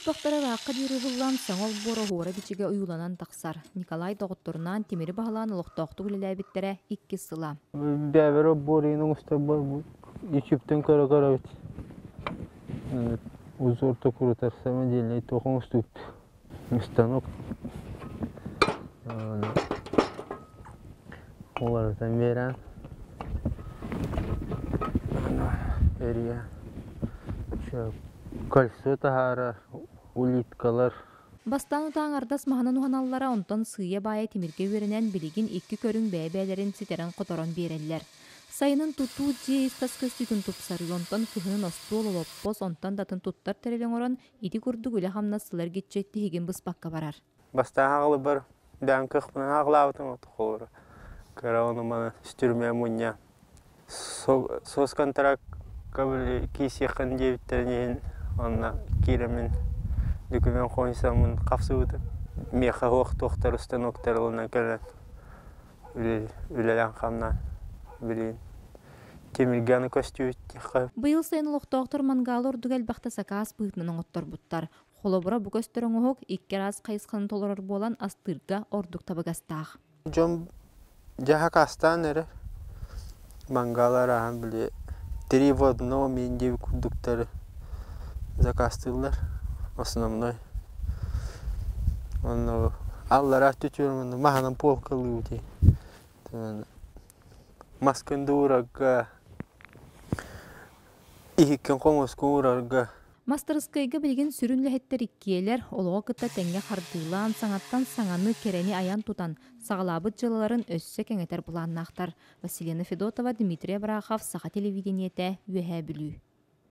Бустуктара раққа дирыбыллан саңол боро хора бичиге уюланан тақсар. Николай доғыттырынан темiri бағалан ұлықтоқты үлеләбіттері 2 сыла. Бәбірі борының ұста бар бұл. Ечіптен кара бит. Узорта курутар самоделный тоқын ұстыпты. Станок. Олардан берен. Эрия. Кольцо тахара, улиткалар. Бастан утаң ардас маханан уханаллара онтон сыя бая темирге веренен билигин 2 көрүң бәбәлерин ситерен которон береллер. Сайынын туту жейс таскөстүгүн тупсары онтон кыхынын остуол олоппос онтон датын туттар терелен орон ити курдук үле хамнасылар кетчетти хигин быспакка барар. Бастан ағылы бір бән кықпынан ағылауытын отықолыр. Карауны мана стүрме мұння. Сос контракт кейсеқін дебіттерінен онна керемін дүкімен қойынсамын қапсы өтіп. Меқа оқ тоқтар ұстаноқтарылына кәрін үлелен қамна білейін. Теміргені көстеуітті қап. Бұйыл сайын ұлықтоқтыр мангалы үрдігәл бақта сақас бұғытнының оттар бұттар. Холобыра бұ көстірің оғық иккераз қайысқанын толырыр болан астырға ордық табығастақ. Жон жаға қастан әрі мангалар ағын біле 3 в 1 мендеу күрдіктері закастылар основной. Аллара түтірмін мағанан полкалы өте. Маскынды ұрарға ихіккен қоңызқы ұрарға. Мастырыскайга билген сүрүн лэхеттер иккиелер олоға кытта тәңге хардыылаан саңаттан саңаны керени аян тутан сағалабыт жылыларын өссө кеңетер булааннақтар. Василина Федотова, Дмитрий Брахов, Саха телевидениете, Үөһэ Бүлүү.